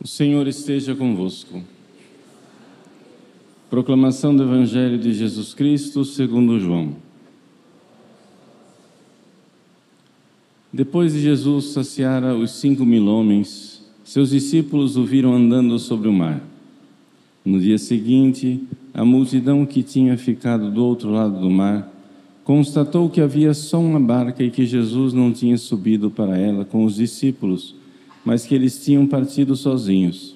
O Senhor esteja convosco. Proclamação do Evangelho de Jesus Cristo segundo João. Depois de Jesus saciara os 5.000 homens, seus discípulos o viram andando sobre o mar. No dia seguinte, a multidão que tinha ficado do outro lado do mar constatou que havia só uma barca e que Jesus não tinha subido para ela com os discípulos, mas que eles tinham partido sozinhos.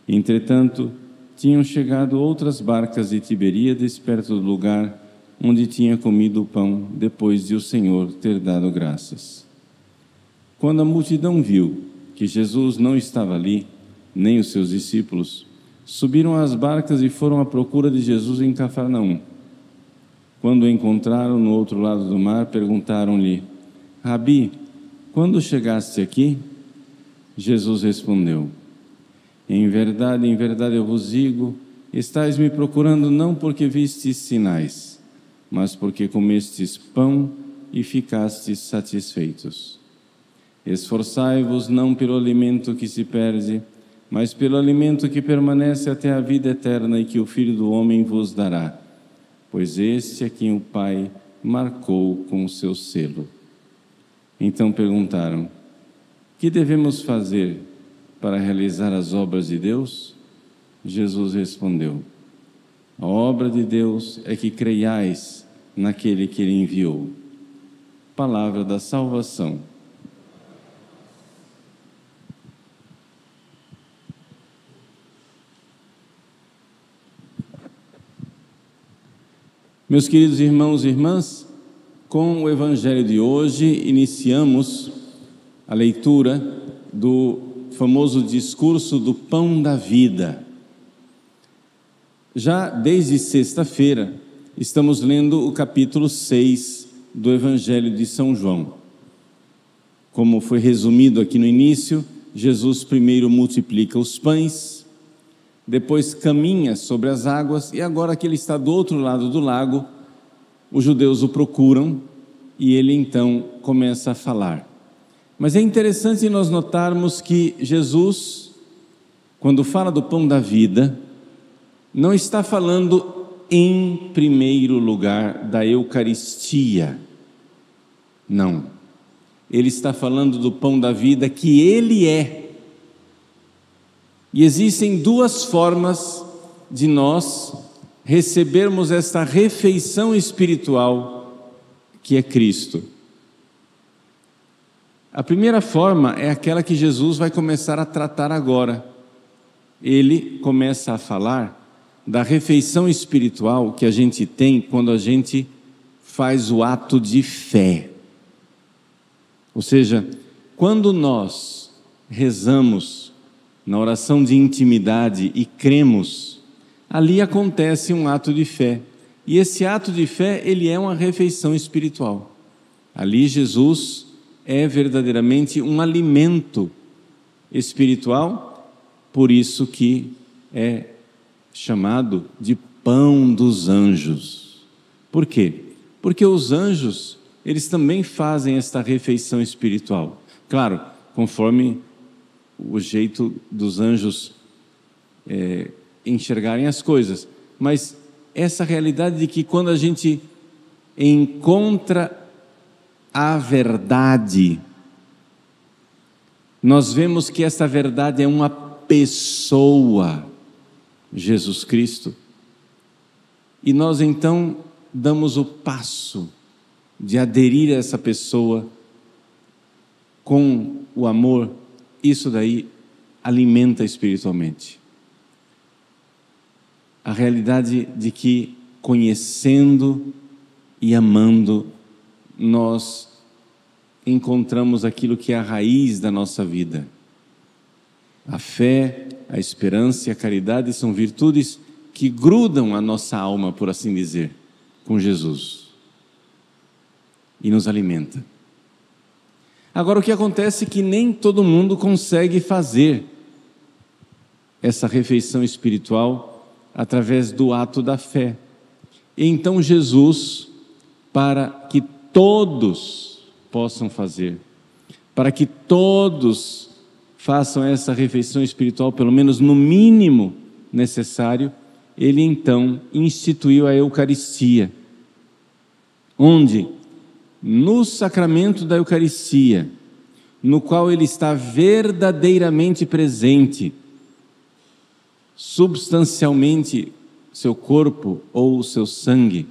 Entretanto, tinham chegado outras barcas de Tiberíades perto do lugar onde tinha comido o pão, depois de o Senhor ter dado graças. Quando a multidão viu que Jesus não estava ali, nem os seus discípulos, subiram às barcas e foram à procura de Jesus em Cafarnaum. Quando o encontraram no outro lado do mar, perguntaram-lhe: Rabi, quando chegaste aqui? Jesus respondeu: em verdade eu vos digo, estais me procurando não porque vistes sinais, mas porque comestes pão e ficastes satisfeitos. Esforçai-vos não pelo alimento que se perde, mas pelo alimento que permanece até a vida eterna e que o Filho do Homem vos dará, pois este é quem o Pai marcou com o seu selo. Então perguntaram: que devemos fazer para realizar as obras de Deus? Jesus respondeu: a obra de Deus é que creiais naquele que Ele enviou. Palavra da salvação. Meus queridos irmãos e irmãs, com o Evangelho de hoje iniciamos a leitura do famoso discurso do pão da vida. Já desde sexta-feira, estamos lendo o capítulo 6 do Evangelho de São João. Como foi resumido aqui no início, Jesus primeiro multiplica os pães, depois caminha sobre as águas, e agora que ele está do outro lado do lago, os judeus o procuram e ele então começa a falar. Mas é interessante nós notarmos que Jesus, quando fala do pão da vida, não está falando em primeiro lugar da Eucaristia. Não. Ele está falando do pão da vida que Ele é. E existem duas formas de nós recebermos esta refeição espiritual que é Cristo. A primeira forma é aquela que Jesus vai começar a tratar agora. Ele começa a falar da refeição espiritual que a gente tem quando a gente faz o ato de fé. Ou seja, quando nós rezamos na oração de intimidade e cremos, ali acontece um ato de fé. E esse ato de fé, ele é uma refeição espiritual. Ali Jesus é verdadeiramente um alimento espiritual, por isso que é chamado de pão dos anjos. Por quê? Porque os anjos, eles também fazem esta refeição espiritual. Claro, conforme o jeito dos anjos enxergarem as coisas, mas essa realidade de que quando a gente encontra a verdade, nós vemos que essa verdade é uma pessoa, Jesus Cristo, e nós então damos o passo de aderir a essa pessoa com o amor. Isso daí alimenta espiritualmente. A realidade de que, conhecendo e amando, nós encontramos aquilo que é a raiz da nossa vida. A fé, a esperança e a caridade são virtudes que grudam a nossa alma, por assim dizer, com Jesus e nos alimenta. Agora, o que acontece é que nem todo mundo consegue fazer essa refeição espiritual através do ato da fé. E então Jesus, para que todos possam fazer, para que todos façam essa refeição espiritual, pelo menos no mínimo necessário, ele então instituiu a Eucaristia, onde, no sacramento da Eucaristia, no qual ele está verdadeiramente presente, substancialmente seu corpo ou seu sangue,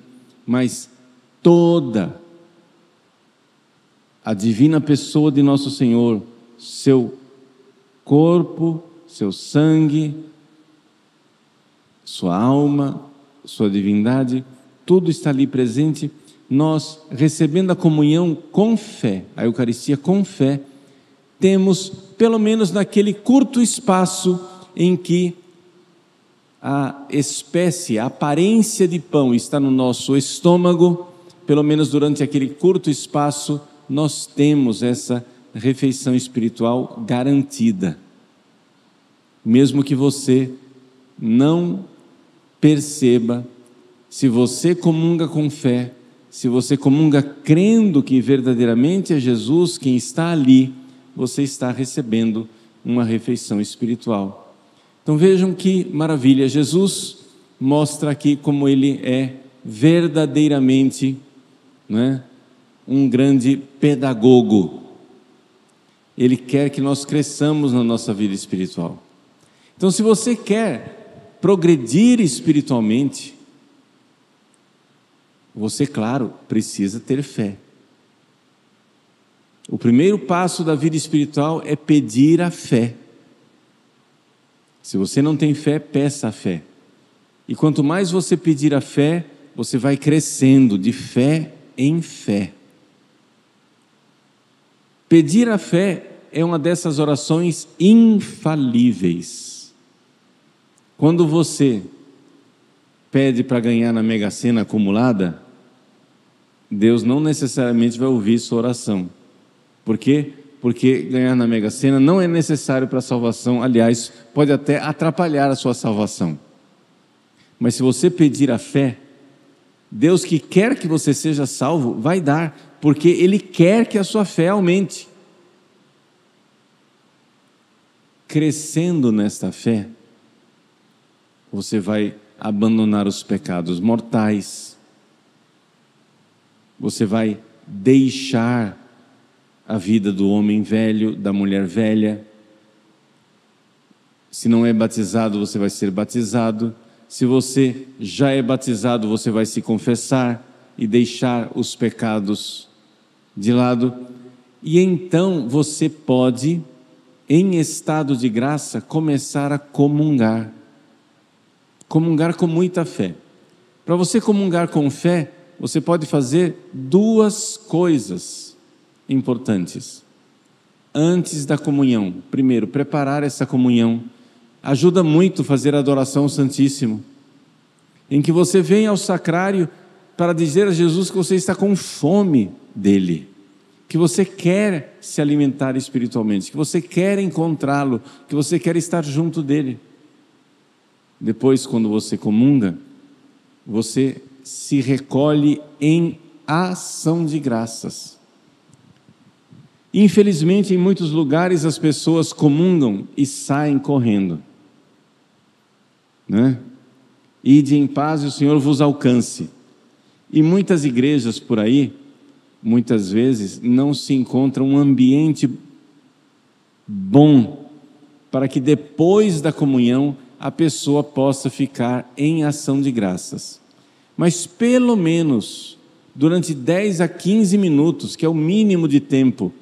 mas toda a divina pessoa de nosso Senhor, seu corpo, seu sangue, sua alma, sua divindade, tudo está ali presente. Nós, recebendo a comunhão com fé, a Eucaristia com fé, temos, pelo menos naquele curto espaço em que a espécie, a aparência de pão está no nosso estômago, pelo menos durante aquele curto espaço, nós temos essa refeição espiritual garantida. Mesmo que você não perceba, se você comunga com fé, se você comunga crendo que verdadeiramente é Jesus quem está ali, você está recebendo uma refeição espiritual. Então vejam que maravilha, Jesus mostra aqui como ele é verdadeiramente, não é, um grande pedagogo. Ele quer que nós cresçamos na nossa vida espiritual. Então, se você quer progredir espiritualmente, você, claro, precisa ter fé. O primeiro passo da vida espiritual é pedir a fé. Se você não tem fé, peça a fé. E quanto mais você pedir a fé, você vai crescendo de fé em fé. Pedir a fé é uma dessas orações infalíveis. Quando você pede para ganhar na Mega Sena acumulada, Deus não necessariamente vai ouvir sua oração. Por quê? Porque ganhar na Mega Sena não é necessário para a salvação, aliás, pode até atrapalhar a sua salvação. Mas se você pedir a fé, Deus que quer que você seja salvo, vai dar, porque Ele quer que a sua fé aumente. Crescendo nesta fé, você vai abandonar os pecados mortais, você vai deixar a vida do homem velho, da mulher velha. Se não é batizado, você vai ser batizado. Se você já é batizado, você vai se confessar e deixar os pecados de lado. E então você pode, em estado de graça, começar a comungar. Comungar com muita fé. Para você comungar com fé, você pode fazer duas coisas importantes. Antes da comunhão, primeiro, preparar essa comunhão. Ajuda muito fazer a adoração ao Santíssimo, em que você vem ao sacrário para dizer a Jesus que você está com fome dele, que você quer se alimentar espiritualmente, que você quer encontrá-lo, que você quer estar junto dele. Depois, quando você comunga, você se recolhe em ação de graças. Infelizmente, em muitos lugares as pessoas comungam e saem correndo, né? Ide em paz e o Senhor vos alcance. E muitas igrejas por aí, muitas vezes, não se encontra um ambiente bom para que depois da comunhão a pessoa possa ficar em ação de graças. Mas pelo menos durante 10 a 15 minutos, que é o mínimo de tempo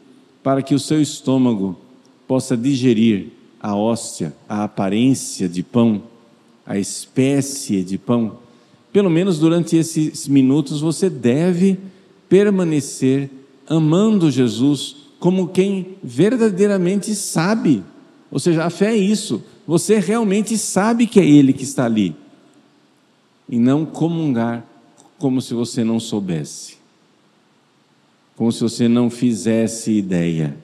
para que o seu estômago possa digerir a hóstia, a aparência de pão, a espécie de pão, pelo menos durante esses minutos você deve permanecer amando Jesus como quem verdadeiramente sabe. Ou seja, a fé é isso, você realmente sabe que é Ele que está ali, e não comungar como se você não soubesse, como se você não fizesse ideia.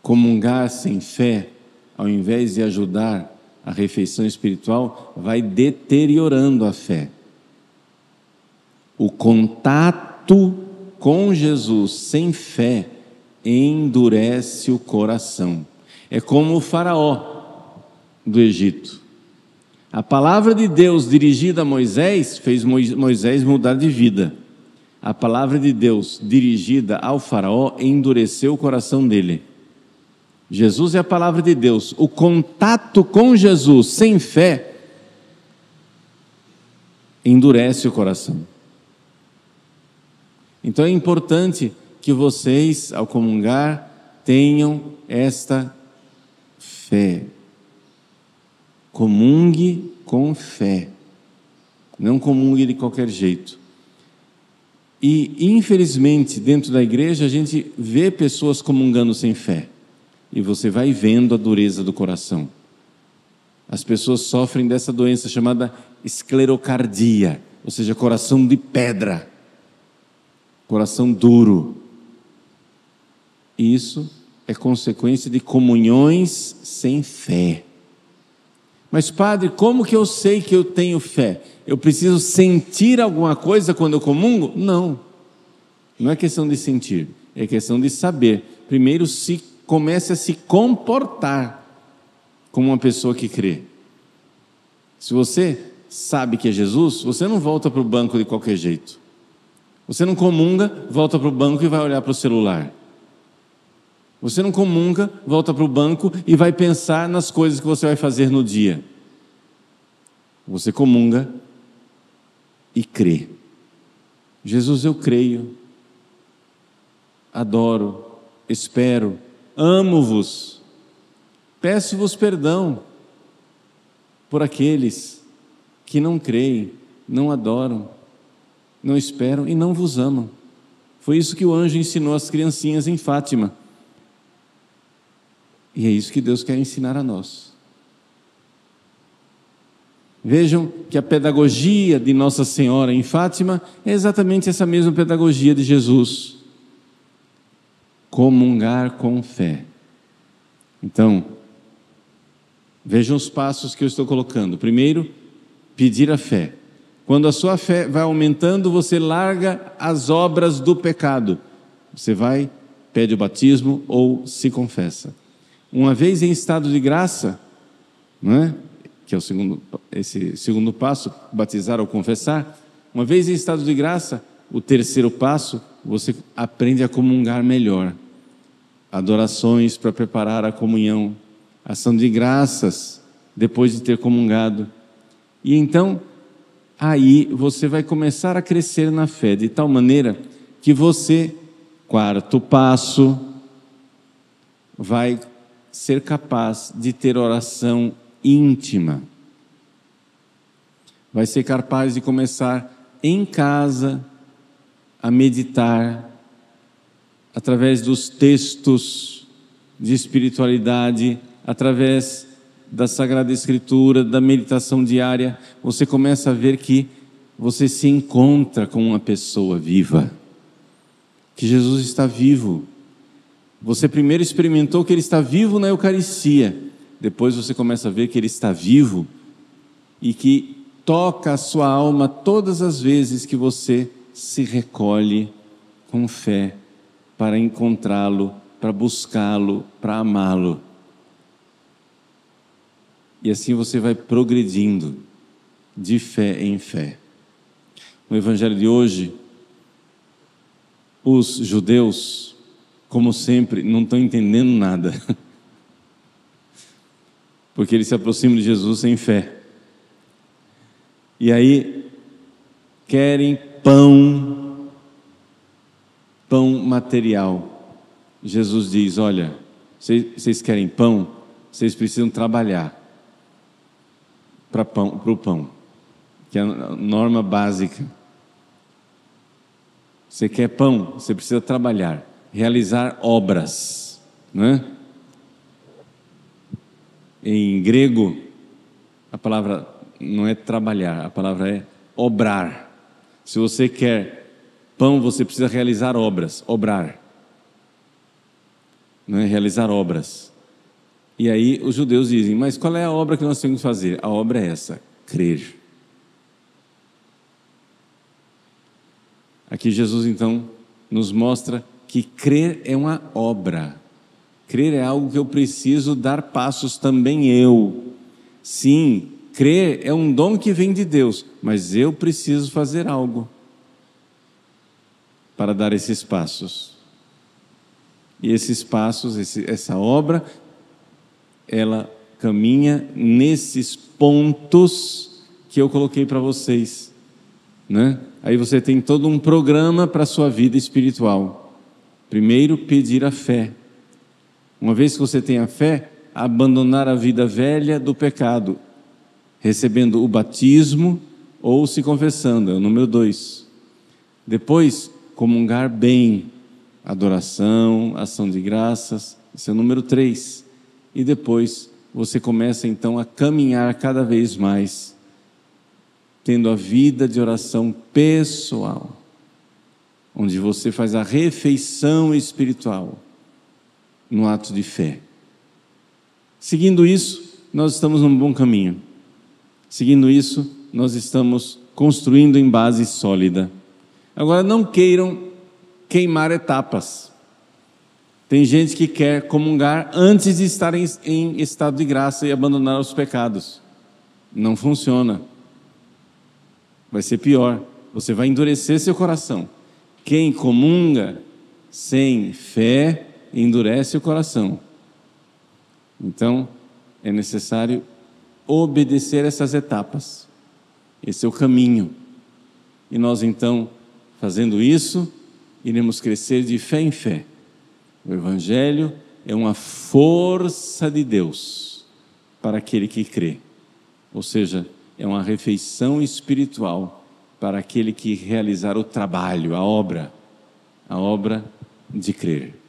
Comungar sem fé, ao invés de ajudar a refeição espiritual, vai deteriorando a fé. O contato com Jesus sem fé endurece o coração. É como o faraó do Egito. A palavra de Deus dirigida a Moisés fez Moisés mudar de vida. A palavra de Deus dirigida ao faraó endureceu o coração dele. Jesus é a palavra de Deus. O contato com Jesus sem fé endurece o coração. Então é importante que vocês, ao comungar, tenham esta fé. Comungue com fé. Não comungue de qualquer jeito. E, infelizmente, dentro da igreja, a gente vê pessoas comungando sem fé. E você vai vendo a dureza do coração. As pessoas sofrem dessa doença chamada esclerocardia, ou seja, coração de pedra, coração duro. Isso é consequência de comunhões sem fé. Mas, padre, como que eu sei que eu tenho fé? Eu preciso sentir alguma coisa quando eu comungo? Não, não é questão de sentir, é questão de saber. Primeiro, comece a se comportar como uma pessoa que crê. Se você sabe que é Jesus, você não volta para o banco de qualquer jeito. Você não comunga, volta para o banco e vai olhar para o celular. Você não comunga, volta para o banco e vai pensar nas coisas que você vai fazer no dia. Você comunga e crê. Jesus, eu creio, adoro, espero, amo-vos, peço-vos perdão por aqueles que não creem, não adoram, não esperam e não vos amam. Foi isso que o anjo ensinou às criancinhas em Fátima. E é isso que Deus quer ensinar a nós. Vejam que a pedagogia de Nossa Senhora em Fátima é exatamente essa mesma pedagogia de Jesus. Comungar com fé. Então, vejam os passos que eu estou colocando. Primeiro, pedir a fé. Quando a sua fé vai aumentando, você larga as obras do pecado. Você vai, pede o batismo ou se confessa. Uma vez em estado de graça, não é? Que é esse segundo passo, batizar ou confessar. Uma vez em estado de graça, o terceiro passo, você aprende a comungar melhor. Adorações para preparar a comunhão, ação de graças depois de ter comungado. E então, aí você vai começar a crescer na fé, de tal maneira que você, quarto passo, vai ser capaz de ter oração íntima. Vai ser capaz de começar em casa a meditar através dos textos de espiritualidade, através da Sagrada Escritura, da meditação diária. Você começa a ver que você se encontra com uma pessoa viva, que Jesus está vivo. Você primeiro experimentou que Ele está vivo na Eucaristia, depois você começa a ver que Ele está vivo e que toca a sua alma todas as vezes que você se recolhe com fé para encontrá-lo, para buscá-lo, para amá-lo. E assim você vai progredindo de fé em fé. No Evangelho de hoje, os judeus, como sempre, não estão entendendo nada, porque eles se aproximam de Jesus sem fé. E aí, querem pão material. Jesus diz, olha, vocês querem pão? Vocês precisam trabalhar para o pão, que é a norma básica. Você quer pão? Você precisa trabalhar, realizar obras, não é? Em grego, a palavra não é trabalhar, a palavra é obrar. Se você quer pão, você precisa realizar obras, obrar, não é? Realizar obras. E aí os judeus dizem, mas qual é a obra que nós temos que fazer? A obra é essa, crer. Aqui Jesus então nos mostra que crer é uma obra. Crer é algo que eu preciso dar passos também eu. Sim, crer é um dom que vem de Deus, mas eu preciso fazer algo para dar esses passos. E esses passos, essa obra, ela caminha nesses pontos que eu coloquei para vocês, né? Aí você tem todo um programa para a sua vida espiritual. Primeiro, pedir a fé. Uma vez que você tem a fé, abandonar a vida velha do pecado, recebendo o batismo ou se confessando, é o número 2. Depois, comungar bem, adoração, ação de graças, esse é o número 3. E depois você começa então a caminhar cada vez mais, tendo a vida de oração pessoal, onde você faz a refeição espiritual no ato de fé. Seguindo isso, nós estamos num bom caminho. Seguindo isso, nós estamos construindo em base sólida. Agora, não queiram queimar etapas. Tem gente que quer comungar antes de estar em estado de graça e abandonar os pecados. Não funciona. Vai ser pior. Você vai endurecer seu coração. Quem comunga sem fé endurece o coração. Então, é necessário obedecer essas etapas. Esse é o caminho. E nós, então, fazendo isso, iremos crescer de fé em fé. O Evangelho é uma força de Deus para aquele que crê. Ou seja, é uma refeição espiritual para aquele que realizar o trabalho, a obra de crer.